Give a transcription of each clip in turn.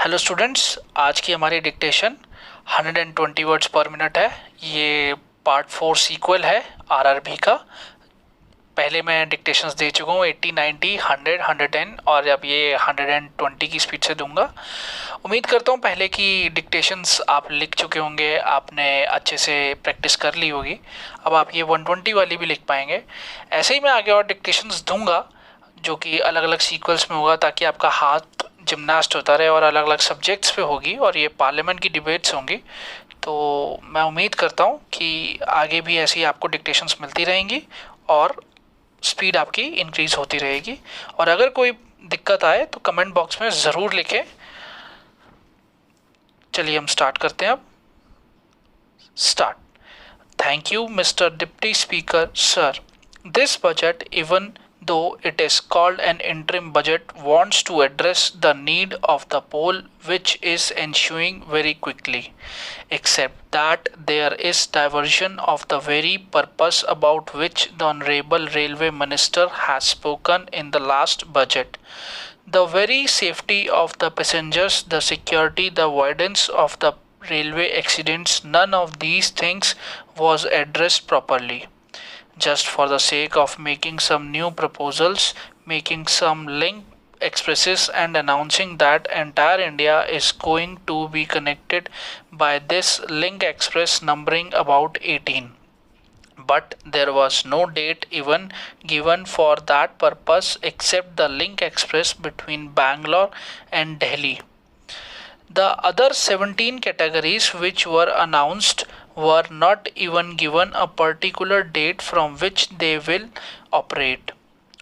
Hello students, आज की हमारी डिक्टेशन 120 वर्ड्स पर मिनट है। ये पार्ट 4 सीक्वल है आरआरबी का। पहले मैं डिक्टेशंस दे चुका हूँ 80, 90, 100, 110 और अब ये 120 की स्पीड से दूंगा। उम्मीद करता हूँ पहले की डिक्टेशंस आप लिख चुके होंगे, आपने अच्छे से प्रैक्टिस कर ली होगी। अब आप ये 120 वाली भी लिख पाएंगे। ऐसे ही मैं आगे और डिक्टेशंस दूंगा जो कि अलग अलग सीक्वल्स में होगा, ताकि आपका हाथ जिमनास्ट होता रहे और अलग अलग सब्जेक्ट्स पे होगी और ये पार्लियामेंट की डिबेट्स होंगी। तो मैं उम्मीद करता हूँ कि आगे भी ऐसी आपको डिक्टेशंस मिलती रहेंगी और स्पीड आपकी इंक्रीज होती रहेगी। और अगर कोई दिक्कत आए तो कमेंट बॉक्स में ज़रूर लिखें। चलिए हम स्टार्ट करते हैं अब। Start. Thank you, Mr. Deputy Speaker, sir. This budget, even though it is called an interim budget, wants to address the need of the poll which is ensuing very quickly. Except that there is diversion of the very purpose about which the Honorable Railway Minister has spoken in the last budget. The very safety of the passengers, the security, the avoidance of the railway accidents, none of these things was addressed properly. Just for the sake of making some new proposals, making some link expresses and announcing that entire India is going to be connected by this link express numbering about 18. But there was no date even given for that purpose except the link express between Bangalore and Delhi. The other 17 categories which were announced were not even given a particular date from which they will operate.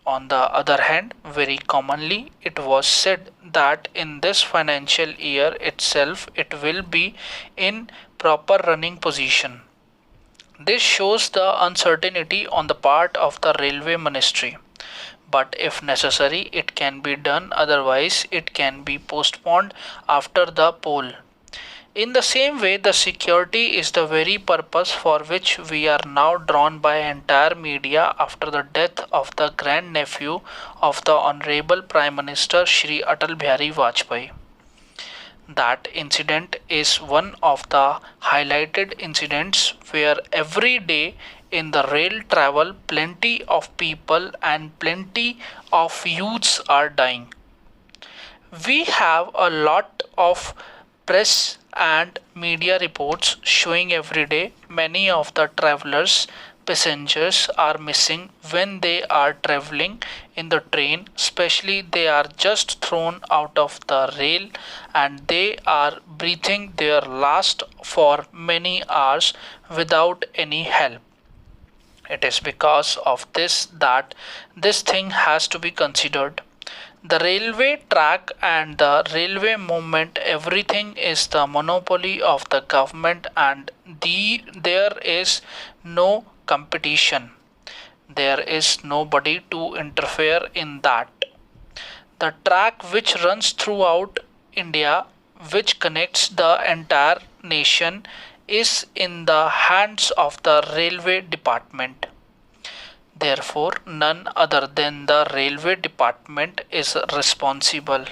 On the other hand, very commonly it was said that in this financial year itself it will be in proper running position. This shows the uncertainty on the part of the Railway Ministry. But if necessary, it can be done, otherwise, it can be postponed after the poll. In the same way, the security is the very purpose for which we are now drawn by entire media after the death of the grand nephew of the Honorable Prime Minister Shri Atal Bihari Vajpayee. That incident is one of the highlighted incidents where every day in the rail travel plenty of people and plenty of youths are dying. We have a lot of press and media reports showing every day many of the travelers passengers are missing when they are traveling in the train, especially they are just thrown out of the rail and they are breathing their last for many hours without any help. It is because of this that this thing has to be considered. The railway track and the railway movement, everything is the monopoly of the government and there is no competition. There is nobody to interfere in that. The track which runs throughout India, which connects the entire nation, is in the hands of the railway department. Therefore, none other than the railway department is responsible.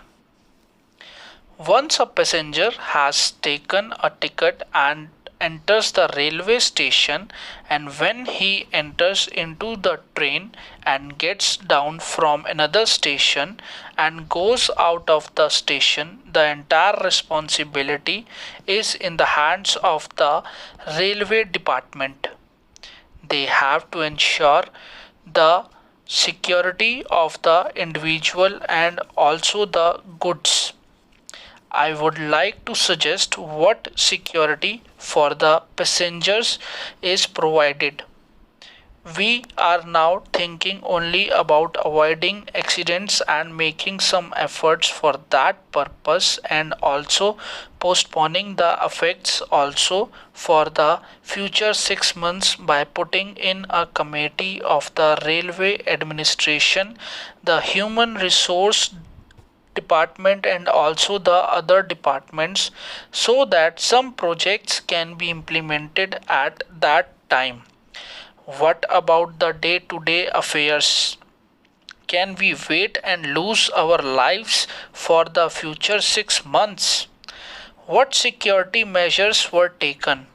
Once a passenger has taken a ticket and enters the railway station, and when he enters into the train and gets down from another station and goes out of the station, the entire responsibility is in the hands of the railway department. They have to ensure the security of the individual and also the goods. I would like to suggest what security for the passengers is provided. We are now thinking only about avoiding accidents and making some efforts for that purpose and also postponing the effects also for the future 6 months by putting in a committee of the railway administration, the human resource department and also the other departments so that some projects can be implemented at that time. What about the day to day affairs? Can we wait and lose our lives for the future 6 months? What security measures were taken?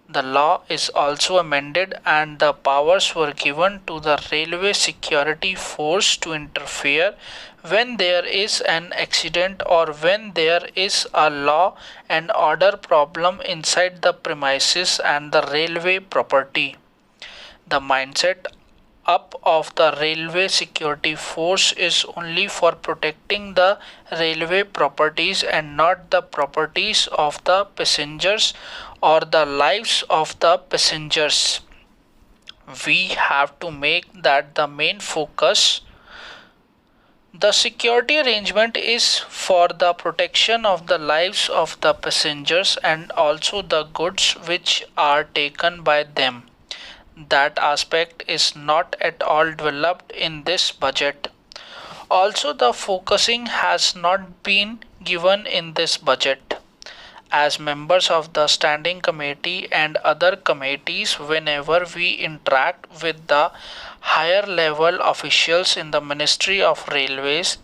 The law is also amended and the powers were given to the Railway Security Force to interfere when there is an accident or when there is a law and order problem inside the premises and the railway property. The mindset up of the railway security force is only for protecting the railway properties and not the properties of the passengers or the lives of the passengers. We have to make that the main focus. The security arrangement is for the protection of the lives of the passengers and also the goods which are taken by them. That aspect is not at all developed in this budget. Also, the focusing has not been given in this budget. As members of the standing committee and other committees, whenever we interact with the higher level officials in the Ministry of Railways,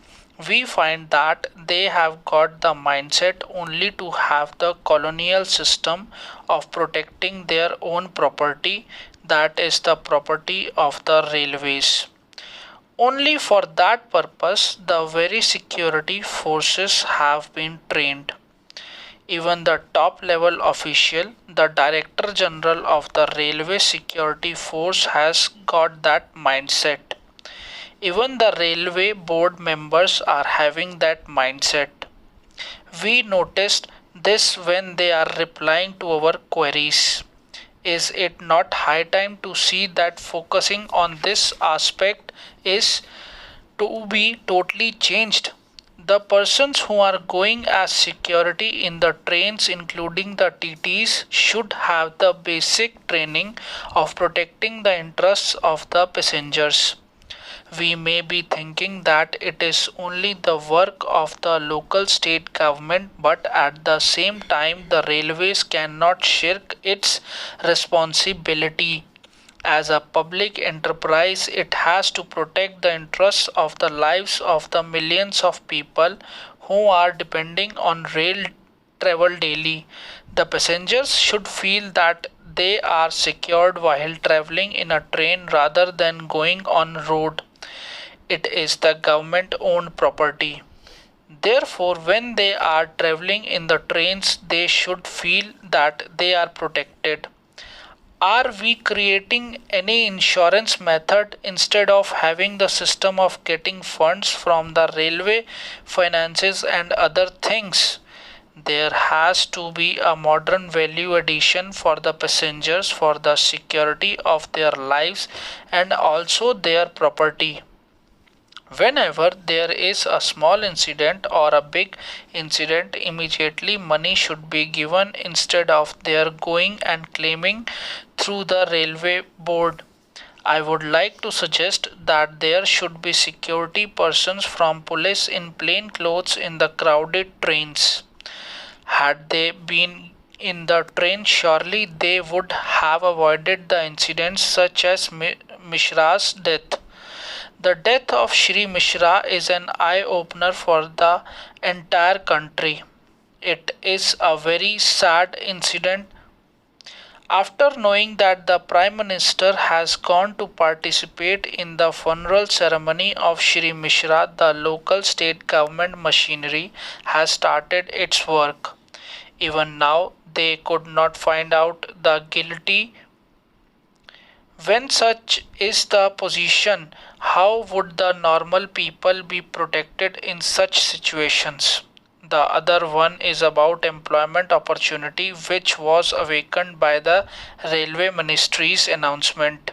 we find that they have got the mindset only to have the colonial system of protecting their own property, that is the property of the railways. Only for that purpose the very security forces have been trained. Even the top level official, the Director General of the Railway Security Force, has got that mindset. Even the railway board members are having that mindset. We noticed this when they are replying to our queries. Is it not high time to see that focusing on this aspect is to be totally changed? The persons who are going as security in the trains, including the TTEs, should have the basic training of protecting the interests of the passengers. We may be thinking that it is only the work of the local state government, but at the same time, the railways cannot shirk its responsibility. As a public enterprise, it has to protect the interests of the lives of the millions of people who are depending on rail travel daily. The passengers should feel that they are secured while traveling in a train rather than going on road. It is the government owned property. Therefore, when they are traveling in the trains, they should feel that they are protected. Are we creating any insurance method instead of having the system of getting funds from the railway finances and other things? There has to be a modern value addition for the passengers for the security of their lives and also their property. Whenever there is a small incident or a big incident, immediately money should be given instead of their going and claiming through the railway board. I would like to suggest that there should be security persons from police in plain clothes in the crowded trains. Had they been in the train, surely they would have avoided the incidents such as Mishra's death. The death of Shri Mishra is an eye opener for the entire country. It is a very sad incident. After knowing that the Prime Minister has gone to participate in the funeral ceremony of Shri Mishra, the local state government machinery has started its work. Even now, they could not find out the guilty. When such is the position, how would the normal people be protected in such situations? The other one is about employment opportunity, which was awakened by the Railway Ministry's announcement.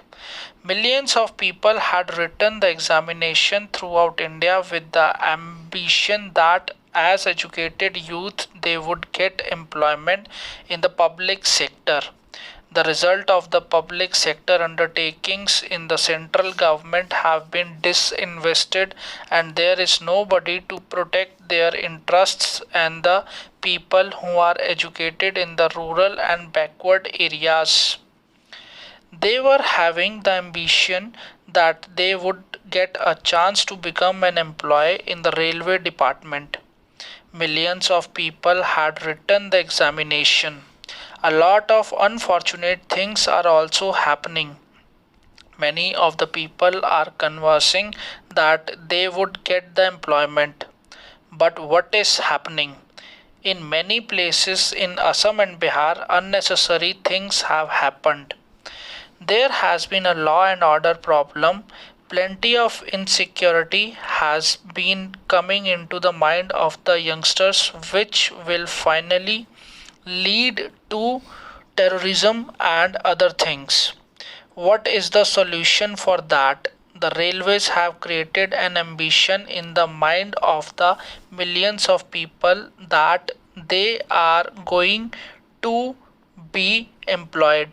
Millions of people had written the examination throughout India with the ambition that as educated youth they would get employment in the public sector. The result of the public sector undertakings in the central government have been disinvested and there is nobody to protect their interests and the people who are educated in the rural and backward areas. They were having the ambition that they would get a chance to become an employee in the railway department. Millions of people had written the examination. A lot of unfortunate things are also happening. Many of the people are conversing that they would get the employment. But what is happening? In many places in Assam and Bihar, unnecessary things have happened. There has been a law and order problem. Plenty of insecurity has been coming into the mind of the youngsters, which will finally lead to terrorism and other things. What is the solution for that? The railways have created an ambition in the mind of the millions of people that they are going to be employed.